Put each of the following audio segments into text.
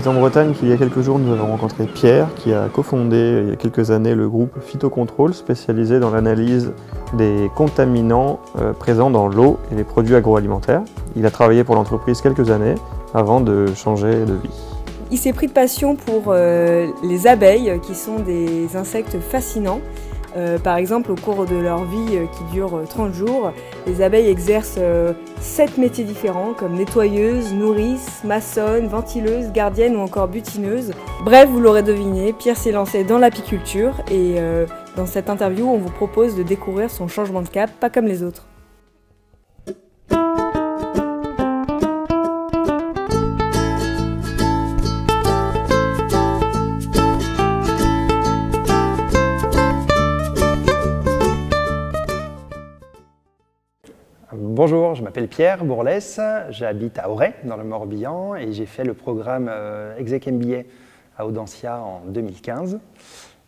en Bretagne qu'il y a quelques jours, nous avons rencontré Pierre qui a cofondé il y a quelques années le groupe Phytocontrol spécialisé dans l'analyse des contaminants présents dans l'eau et les produits agroalimentaires. Il a travaillé pour l'entreprise quelques années avant de changer de vie. Il s'est pris de passion pour les abeilles qui sont des insectes fascinants. Par exemple, au cours de leur vie qui dure 30 jours, les abeilles exercent 7 métiers différents comme nettoyeuses, nourrices, maçonnes, ventileuses, gardiennes ou encore butineuses. Bref, vous l'aurez deviné, Pierre s'est lancé dans l'apiculture et dans cette interview, on vous propose de découvrir son changement de cap, pas comme les autres. Bonjour, je m'appelle Pierre Bourlès, j'habite à Auray, dans le Morbihan, et j'ai fait le programme Exec MBA à Audencia en 2015.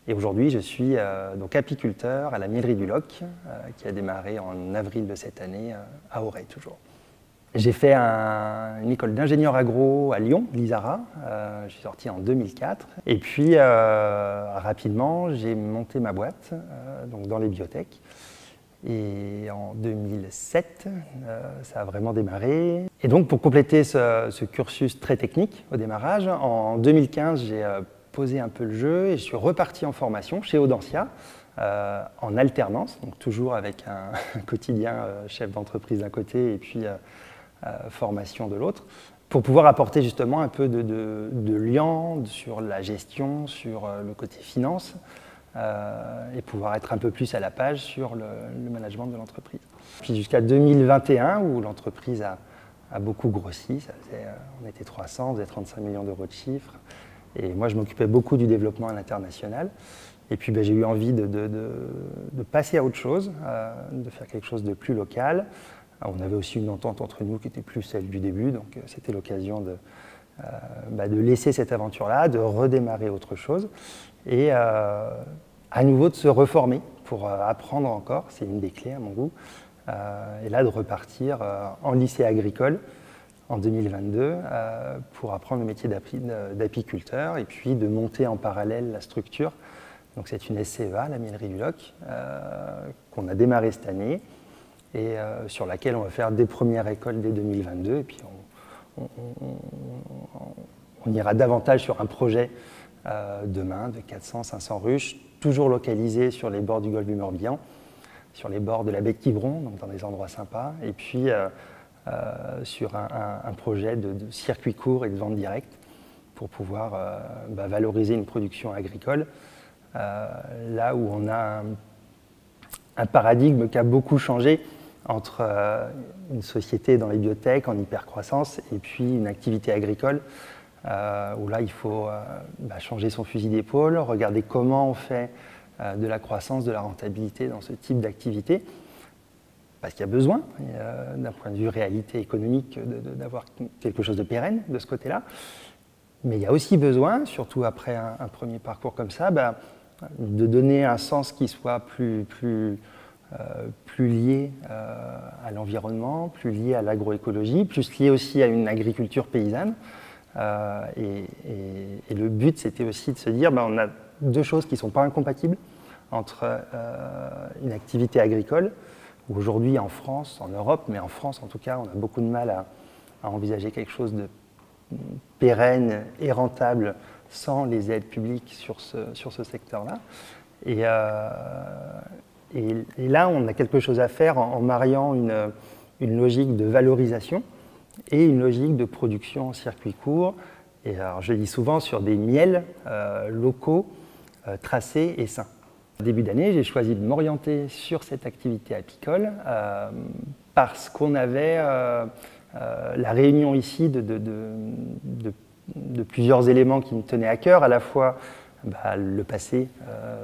Et aujourd'hui, je suis donc apiculteur à la Mielerie du Loc, qui a démarré en avril de cette année à Auray toujours. J'ai fait une école d'ingénieur agro à Lyon, l'ISARA, je suis sorti en 2004. Et puis, rapidement, j'ai monté ma boîte donc dans les biotech. Et en 2007, ça a vraiment démarré. Et donc, pour compléter ce cursus très technique au démarrage, en 2015, j'ai posé un peu le jeu et je suis reparti en formation chez Audencia, en alternance, donc toujours avec un quotidien chef d'entreprise d'un côté et puis formation de l'autre, pour pouvoir apporter justement un peu de lien sur la gestion, sur le côté finance, et pouvoir être un peu plus à la page sur le management de l'entreprise. Puis jusqu'à 2021, où l'entreprise a beaucoup grossi, on était 300, on faisait 35 millions d'euros de chiffre, et moi je m'occupais beaucoup du développement à l'international. Et puis j'ai eu envie de passer à autre chose, de faire quelque chose de plus local. On avait aussi une entente entre nous qui était plus celle du début, donc c'était l'occasion de laisser cette aventure-là, de redémarrer autre chose. Et à nouveau de se reformer pour apprendre encore, c'est une des clés à mon goût, et là de repartir en lycée agricole en 2022 pour apprendre le métier d'apiculteur et puis de monter en parallèle la structure. Donc c'est une SCEA, la Mielerie du Loc, qu'on a démarré cette année et sur laquelle on va faire des premières écoles dès 2022 et puis on ira davantage sur un projet demain de 400-500 ruches, toujours localisées sur les bords du golfe du Morbihan, sur les bords de la baie de Quiberon, donc dans des endroits sympas, et puis sur un projet de circuit court et de vente directe pour pouvoir valoriser une production agricole, là où on a un paradigme qui a beaucoup changé entre une société dans les biotech en hypercroissance et puis une activité agricole où là il faut changer son fusil d'épaule, regarder comment on fait de la croissance, de la rentabilité dans ce type d'activité, parce qu'il y a besoin, d'un point de vue réalité économique, d'avoir quelque chose de pérenne de ce côté-là, mais il y a aussi besoin, surtout après un premier parcours comme ça, de donner un sens qui soit plus lié à l'environnement, plus lié à l'agroécologie, plus lié aussi à une agriculture paysanne. Et le but, c'était aussi de se dire, on a deux choses qui ne sont pas incompatibles entre une activité agricole, où aujourd'hui en France, en Europe, mais en France en tout cas, on a beaucoup de mal à envisager quelque chose de pérenne et rentable sans les aides publiques sur ce secteur-là. Et là, on a quelque chose à faire en mariant une logique de valorisation et une logique de production en circuit court. Et alors, je le dis souvent sur des miels locaux, tracés et sains. Au début d'année, j'ai choisi de m'orienter sur cette activité apicole parce qu'on avait la réunion ici de plusieurs éléments qui me tenaient à cœur, à la fois le passé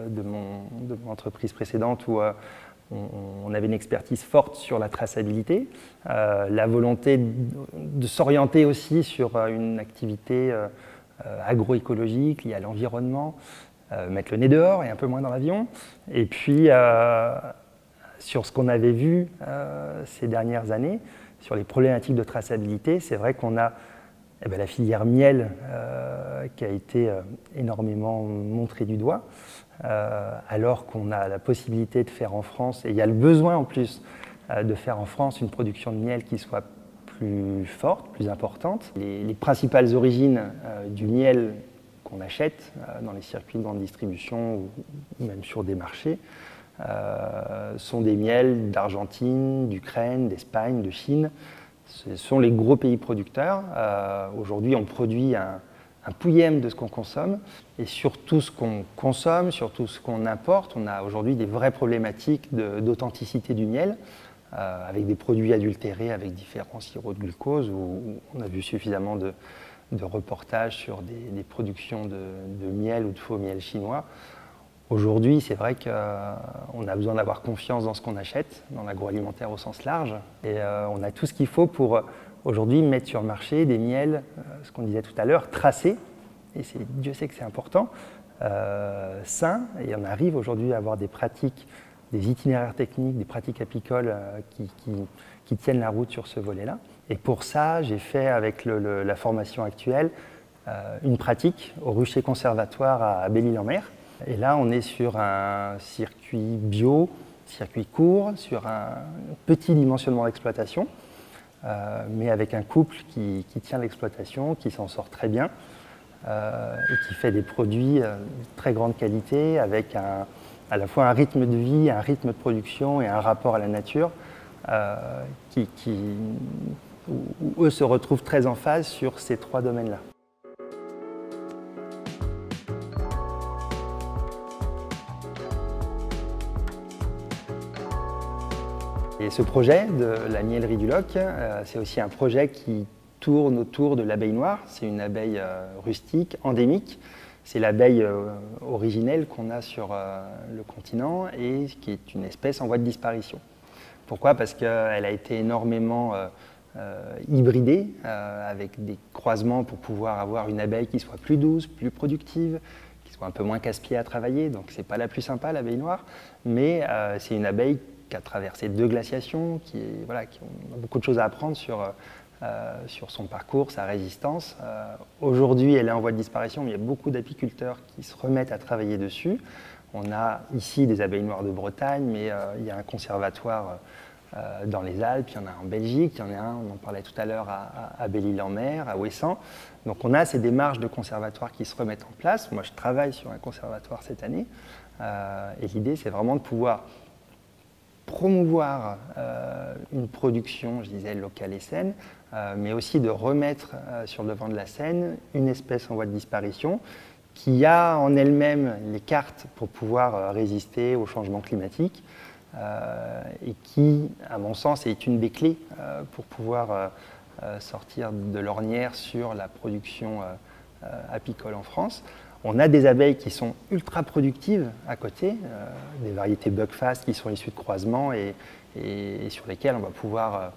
de mon entreprise précédente où on avait une expertise forte sur la traçabilité, la volonté de s'orienter aussi sur une activité agroécologique liée à l'environnement, mettre le nez dehors et un peu moins dans l'avion. Et puis, sur ce qu'on avait vu ces dernières années, sur les problématiques de traçabilité, c'est vrai qu'on a Eh bien, la filière miel qui a été énormément montrée du doigt, alors qu'on a la possibilité de faire en France, et il y a le besoin en plus de faire en France une production de miel qui soit plus forte, plus importante. Les principales origines du miel qu'on achète dans les circuits de grande distribution ou même sur des marchés sont des miels d'Argentine, d'Ukraine, d'Espagne, de Chine. Ce sont les gros pays producteurs. Aujourd'hui, on produit un pouillème de ce qu'on consomme. Et sur tout ce qu'on consomme, sur tout ce qu'on importe, on a aujourd'hui des vraies problématiques d'authenticité du miel, avec des produits adultérés, avec différents sirops de glucose, où on a vu suffisamment de reportages sur des productions de miel ou de faux miel chinois. Aujourd'hui, c'est vrai qu'on a besoin d'avoir confiance dans ce qu'on achète, dans l'agroalimentaire au sens large. Et on a tout ce qu'il faut pour aujourd'hui mettre sur le marché des miels, ce qu'on disait tout à l'heure, tracés. Et Dieu sait que c'est important, sains. Et on arrive aujourd'hui à avoir des pratiques, des itinéraires techniques, des pratiques apicoles qui tiennent la route sur ce volet-là. Et pour ça, j'ai fait avec la formation actuelle une pratique au Rucher Conservatoire à Belle-Île-en-Mer. Et là, on est sur un circuit bio, circuit court, sur un petit dimensionnement d'exploitation, mais avec un couple qui tient l'exploitation, qui s'en sort très bien et qui fait des produits de très grande qualité, avec à la fois un rythme de vie, un rythme de production et un rapport à la nature où eux se retrouvent très en phase sur ces trois domaines-là. Et ce projet de la Mielerie du Loc, c'est aussi un projet qui tourne autour de l'abeille noire. C'est une abeille rustique, endémique. C'est l'abeille originelle qu'on a sur le continent et qui est une espèce en voie de disparition. Pourquoi? Parce qu'elle a été énormément hybridée avec des croisements pour pouvoir avoir une abeille qui soit plus douce, plus productive, qui soit un peu moins casse-pied à travailler. Donc c'est pas la plus sympa, l'abeille noire, mais c'est une abeille qui a traversé 2 glaciations, qui a beaucoup de choses à apprendre sur son parcours, sa résistance. Aujourd'hui, elle est en voie de disparition, mais il y a beaucoup d'apiculteurs qui se remettent à travailler dessus. On a ici des abeilles noires de Bretagne, mais il y a un conservatoire dans les Alpes, il y en a en Belgique, il y en a un, on en parlait tout à l'heure, à Belle-Île-en-Mer, à Ouessant. Donc on a ces démarches de conservatoire qui se remettent en place. Moi, je travaille sur un conservatoire cette année, et l'idée, c'est vraiment de pouvoir promouvoir une production, je disais, locale et saine, mais aussi de remettre sur le devant de la scène une espèce en voie de disparition qui a en elle-même les cartes pour pouvoir résister au changement climatique et qui, à mon sens, est une des clés pour pouvoir sortir de l'ornière sur la production apicole en France. On a des abeilles qui sont ultra productives à côté, des variétés Buckfast qui sont issues de croisements et sur lesquelles on va pouvoir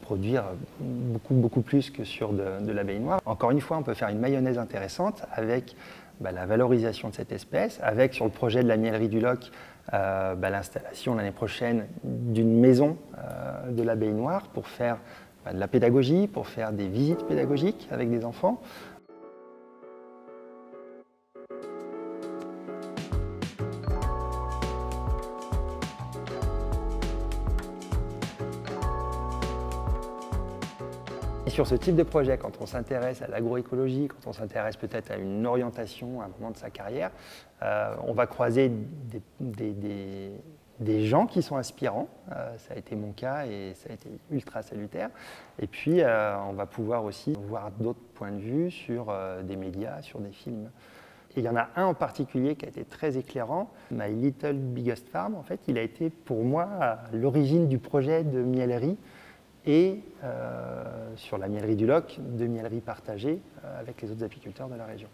produire beaucoup plus que sur de l'abeille noire. Encore une fois, on peut faire une mayonnaise intéressante avec la valorisation de cette espèce, avec sur le projet de la Mielerie du Loc l'installation l'année prochaine d'une maison de l'abeille noire pour faire de la pédagogie, pour faire des visites pédagogiques avec des enfants. Et sur ce type de projet, quand on s'intéresse à l'agroécologie, quand on s'intéresse peut-être à une orientation à un moment de sa carrière, on va croiser des gens qui sont inspirants. Ça a été mon cas et ça a été ultra salutaire. Et puis, on va pouvoir aussi voir d'autres points de vue sur des médias, sur des films. Et il y en a un en particulier qui a été très éclairant, My Little Biggest Farm. En fait, il a été pour moi à l'origine du projet de Mielerie et sur la Mielerie du Loc, de mieleries partagées avec les autres apiculteurs de la région.